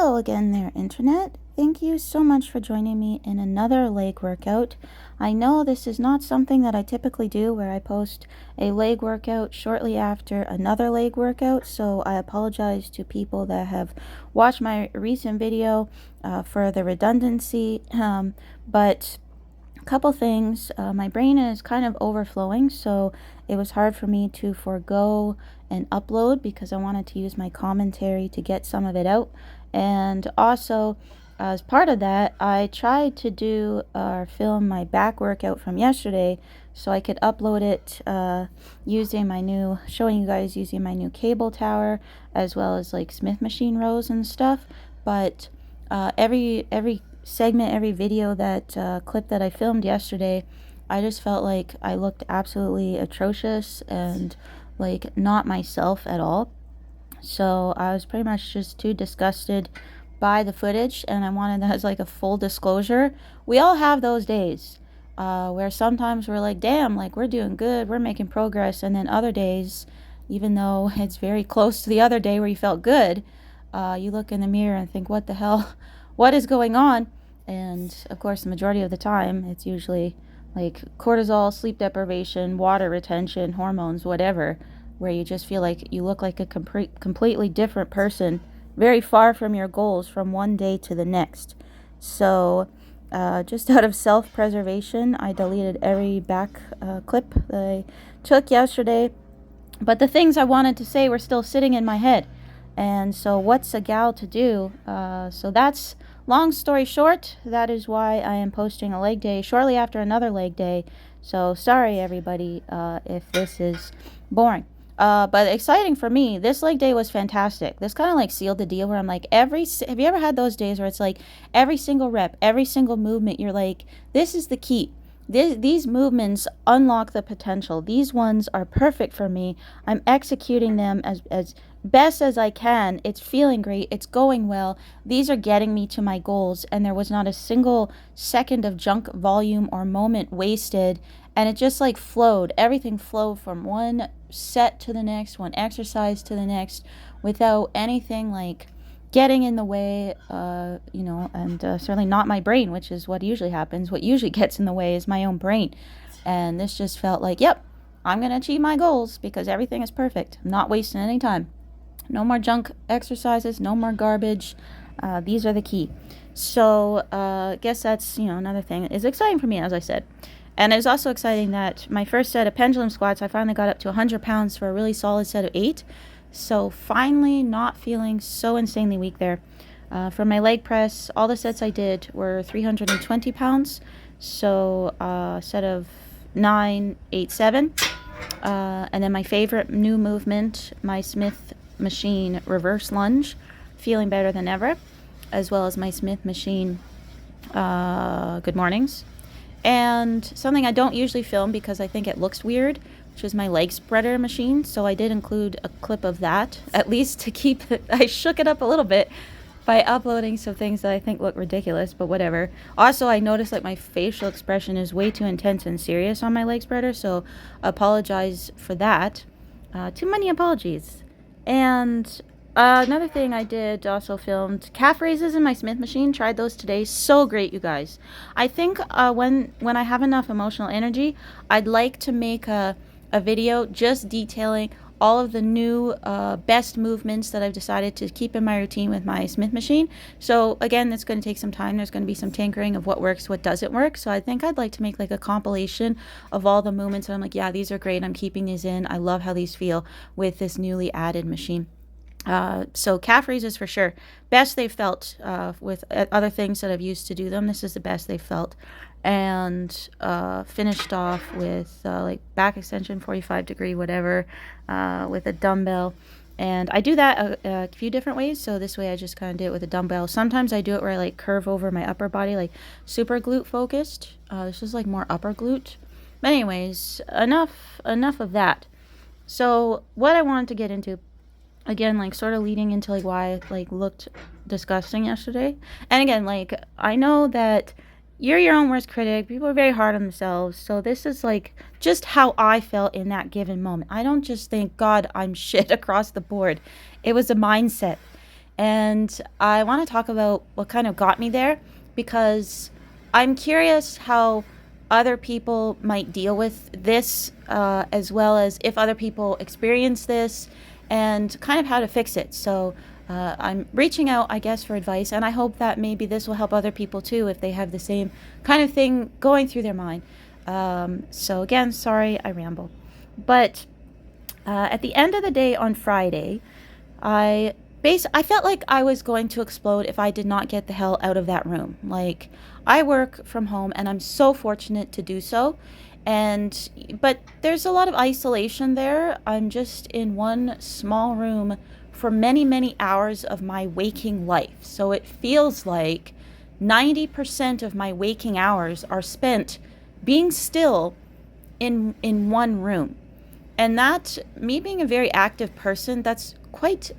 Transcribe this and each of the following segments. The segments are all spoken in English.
Hello again there, Internet. Thank you so much for joining me in another leg workout. I know this is not something that I typically do where I post a leg workout shortly after another leg workout, so I apologize to people that have watched my recent video for the redundancy, but a couple things. My brain is kind of overflowing, so it was hard for me to forego and upload because I wanted to use my commentary to get some of it out. And also, as part of that, I tried to do or film my back workout from yesterday so I could upload it showing you guys using my new cable tower as well as like Smith machine rows and stuff. But every segment, every video, that clip that I filmed yesterday, I just felt like I looked absolutely atrocious and like not myself at all. So I was pretty much just too disgusted by the footage, and I wanted that as like a full disclosure. We all have those days where sometimes we're like, damn, like we're doing good, we're making progress, and then other days, even though it's very close to the other day where you felt good, you look in the mirror and think, what the hell, what is going on? And of course, the majority of the time, it's usually like cortisol, sleep deprivation, water retention, hormones, whatever, where you just feel like you look like a completely different person, very far from your goals from one day to the next. So, just out of self-preservation, I deleted every back clip that I took yesterday. But the things I wanted to say were still sitting in my head. And so, what's a gal to do? So that's long story short. That is why I am posting a leg day shortly after another leg day. So sorry, everybody, if this is boring. But exciting for me. This leg day was fantastic. This kind of like sealed the deal where I'm like, have you ever had those days where it's like every single rep, every single movement, you're like, this is the key. These movements unlock the potential. These ones are perfect for me. I'm executing them as best as I can. It's feeling great. It's going well. These are getting me to my goals. And there was not a single second of junk volume or moment wasted. And it just like flowed. Everything flowed from one set to the next, one exercise to the next, without anything like getting in the way, and certainly not my brain, which is what usually happens. What usually gets in the way is my own brain. And this just felt like, yep, I'm going to achieve my goals because everything is perfect. I'm not wasting any time. No more junk exercises, no more garbage. These are the key. So I guess that's, another thing. It's exciting for me, as I said. And it was also exciting that my first set of pendulum squats, I finally got up to 100 pounds for a really solid set of 8. So finally not feeling so insanely weak there. For my leg press, all the sets I did were 320 pounds. So set of 9, 8, 7. And then my favorite new movement, my Smith machine reverse lunge, feeling better than ever, as well as my Smith machine good mornings. And something I don't usually film because I think it looks weird, which is my leg spreader machine. So I did include a clip of that, at least to keep it. I shook it up a little bit by uploading some things that I think look ridiculous, but whatever. Also, I noticed that my facial expression is way too intense and serious on my leg spreader, so apologize for that. Too many apologies. And another thing I did, also filmed calf raises in my Smith machine. Tried those today. So great, you guys. I think when I have enough emotional energy, I'd like to make a video just detailing all of the new best movements that I've decided to keep in my routine with my Smith machine. So again, that's going to take some time. There's going to be some tinkering of what works, what doesn't work. So I think I'd like to make like a compilation of all the movements that I'm like, yeah, these are great. I'm keeping these in. I love how these feel with this newly added machine. So calf raises for sure. Best they've felt with other things that I've used to do them. This is the best they've felt. And finished off with like back extension, 45 degree, whatever, with a dumbbell. And I do that a few different ways. So this way I just kind of do it with a dumbbell. Sometimes I do it where I like curve over my upper body, like super glute focused. This is like more upper glute. But anyways, enough of that. So what I wanted to get into, again, like sort of leading into like why it like looked disgusting yesterday. And again, like I know that you're your own worst critic. People are very hard on themselves. So this is like just how I felt in that given moment. I don't just think, God, I'm shit across the board. It was a mindset. And I want to talk about what kind of got me there because I'm curious how other people might deal with this, as well as if other people experience this and kind of how to fix it. So I'm reaching out, I guess, for advice, and I hope that maybe this will help other people too if they have the same kind of thing going through their mind. So, again, sorry I ramble. But at the end of the day on Friday, I I felt like I was going to explode if I did not get the hell out of that room. Like, I work from home and I'm so fortunate to do so. But there's a lot of isolation there. I'm just in one small room for many, many hours of my waking life. So it feels like 90% of my waking hours are spent being still in one room. And that, me being a very active person, that's quite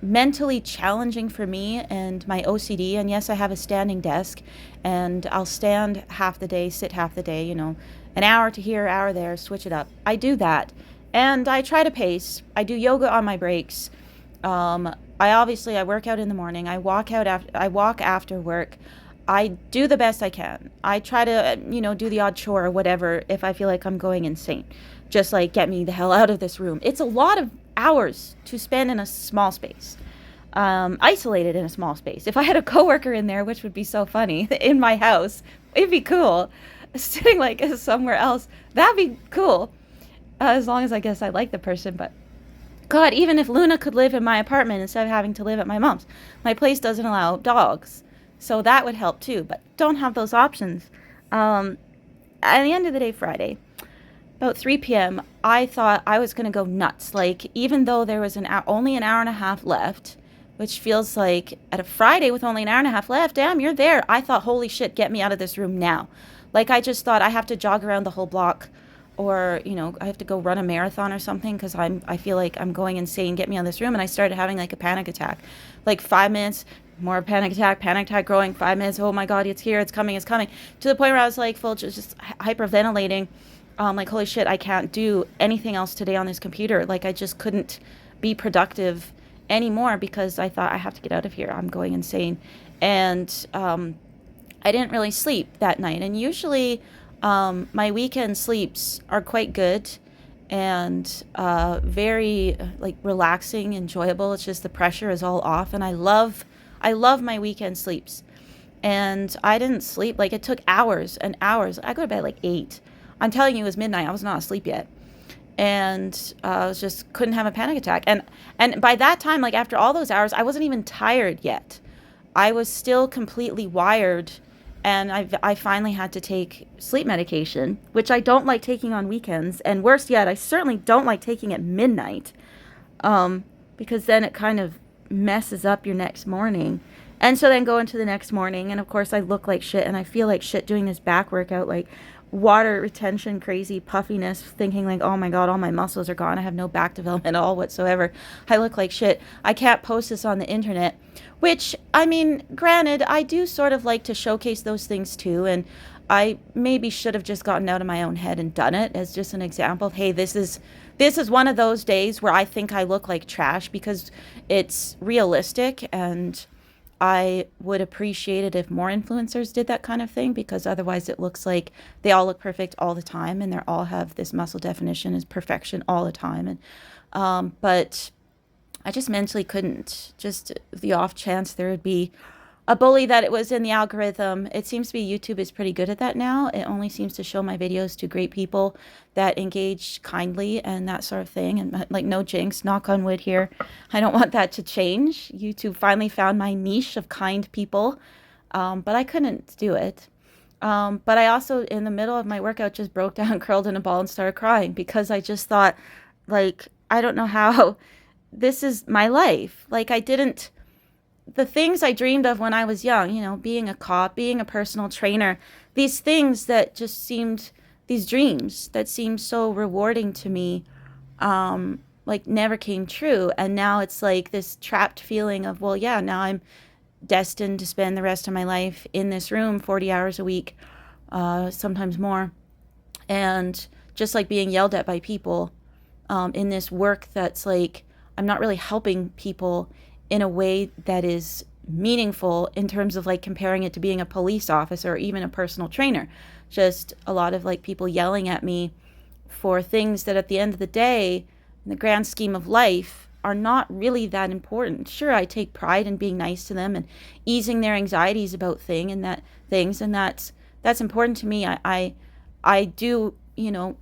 mentally challenging for me and my OCD. And yes, I have a standing desk and I'll stand half the day, sit half the day, an hour to here, hour there, switch it up. I do that. And I try to pace. I do yoga on my breaks. I work out in the morning. I walk after work. I do the best I can. I try to, do the odd chore or whatever if I feel like I'm going insane. Just like, get me the hell out of this room. It's a lot of hours to spend in a small space, isolated in a small space. If I had a coworker in there, which would be so funny, in my house, it'd be cool. Sitting like somewhere else, that'd be cool. As long as I guess I like the person, but God, even if Luna could live in my apartment instead of having to live at my mom's. My place doesn't allow dogs, so that would help too, but don't have those options. At the end of the day, Friday, about 3 p.m., I thought I was going to go nuts. Like, even though there was only an hour and a half left, which feels like at a Friday with only an hour and a half left, damn, you're there. I thought, holy shit, get me out of this room now. Like, I just thought I have to jog around the whole block, or, I have to go run a marathon or something because I feel like I'm going insane. Get me out of this room. And I started having like a panic attack. Like 5 minutes, more panic attack growing, 5 minutes. Oh my God, it's here. It's coming. To the point where I was like full, just hyperventilating. Like, holy shit, I can't do anything else today on this computer. Like, I just couldn't be productive anymore because I thought I have to get out of here. I'm going insane. And I didn't really sleep that night. And usually my weekend sleeps are quite good and very like relaxing, enjoyable. It's just the pressure is all off. And I love my weekend sleeps. And I didn't sleep. Like, it took hours and hours. I go to bed like 8. I'm telling you, it was midnight. I was not asleep yet. And I was just couldn't have a panic attack. And by that time, like after all those hours, I wasn't even tired yet. I was still completely wired. And I finally had to take sleep medication, which I don't like taking on weekends. And worse yet, I certainly don't like taking at midnight, because then it kind of messes up your next morning. And so then go into the next morning, and of course I look like shit, and I feel like shit doing this back workout, like water retention, crazy puffiness, thinking like, oh my God, all my muscles are gone. I have no back development at all whatsoever. I look like shit. I can't post this on the internet, which, I mean, granted, I do sort of like to showcase those things too. And I maybe should have just gotten out of my own head and done it as just an example of, hey, this is one of those days where I think I look like trash because it's realistic, and I would appreciate it if more influencers did that kind of thing, because otherwise it looks like they all look perfect all the time and they all have this muscle definition as perfection all the time. And but I just mentally couldn't. Just the off chance there would be a bully that it was in the algorithm. It seems to be YouTube is pretty good at that now. It only seems to show my videos to great people that engage kindly and that sort of thing. And like, no jinx, knock on wood here. I don't want that to change. YouTube finally found my niche of kind people, but I couldn't do it. But I also, in the middle of my workout, just broke down, curled in a ball, and started crying because I just thought, like, I don't know how this is my life. Like, the things I dreamed of when I was young, being a cop, being a personal trainer, these things that just seemed, these dreams that seemed so rewarding to me, like never came true. And now it's like this trapped feeling of, well, yeah, now I'm destined to spend the rest of my life in this room 40 hours a week, sometimes more. And just like being yelled at by people in this work that's like, I'm not really helping people in a way that is meaningful in terms of like comparing it to being a police officer or even a personal trainer. Just a lot of like people yelling at me for things that at the end of the day, in the grand scheme of life, are not really that important. Sure, I take pride in being nice to them and easing their anxieties about things, and that's important to me. I do,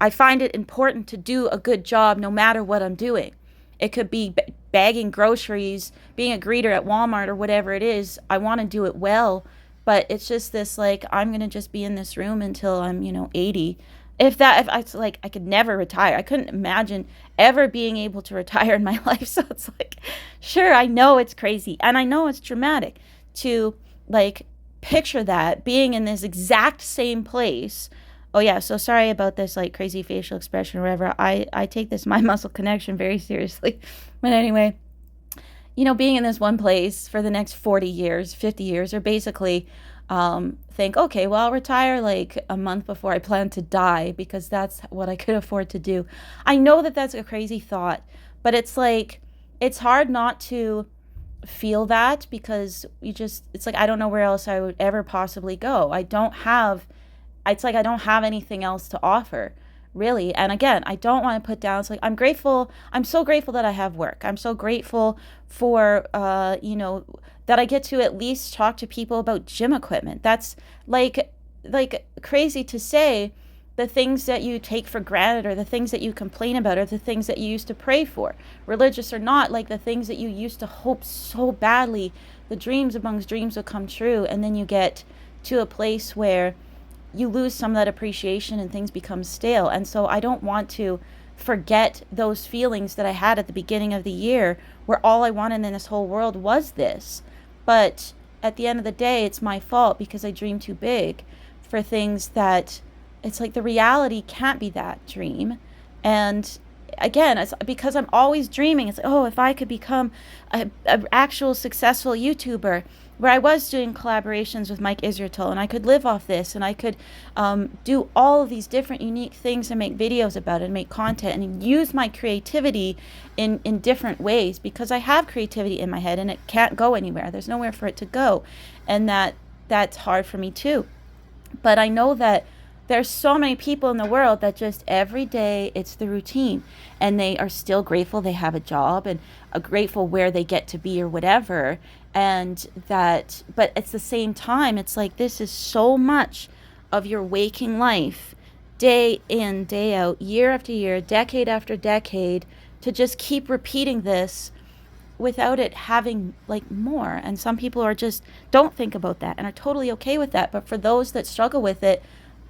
I find it important to do a good job no matter what I'm doing. It could be bagging groceries, being a greeter at Walmart, or whatever it is. I want to do it well, but it's just this like I'm gonna just be in this room until I'm 80. If I like I could never retire. I couldn't imagine ever being able to retire in my life. So it's like, sure, I know it's crazy and I know it's dramatic to like picture that being in this exact same place. Oh yeah, so sorry about this like crazy facial expression or whatever. I take this mind muscle connection very seriously. But anyway, being in this one place for the next 40 years, 50 years, or basically think, okay, well, I'll retire like a month before I plan to die because that's what I could afford to do. I know that that's a crazy thought, but it's like, it's hard not to feel that because it's like, I don't know where else I would ever possibly go. It's like I don't have anything else to offer, really. And again, I don't want to put down, it's like, I'm so grateful that I have work. I'm so grateful for, that I get to at least talk to people about gym equipment. That's like crazy to say. The things that you take for granted or the things that you complain about or the things that you used to pray for, religious or not, like the things that you used to hope so badly, the dreams amongst dreams will come true. And then you get to a place where you lose some of that appreciation and things become stale. And so I don't want to forget those feelings that I had at the beginning of the year where all I wanted in this whole world was this. But at the end of the day, it's my fault because I dream too big for things that it's like the reality can't be that dream. And again, it's because I'm always dreaming. It's like, oh, if I could become a actual successful YouTuber, where I was doing collaborations with Mike Israetel, and I could live off this, and I could do all of these different unique things and make videos about it and make content and use my creativity in different ways, because I have creativity in my head and it can't go anywhere. There's nowhere for it to go. And that's hard for me too. But I know that there's so many people in the world that just every day it's the routine, and they are still grateful they have a job and grateful where they get to be or whatever. And that, but at the same time, it's like this is so much of your waking life, day in, day out, year after year, decade after decade, to just keep repeating this without it having like more. And some people are just don't think about that and are totally okay with that. But for those that struggle with it,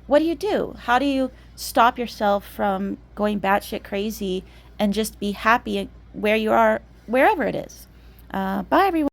what do? How do you stop yourself from going batshit crazy and just be happy where you are, wherever it is? Bye, everyone.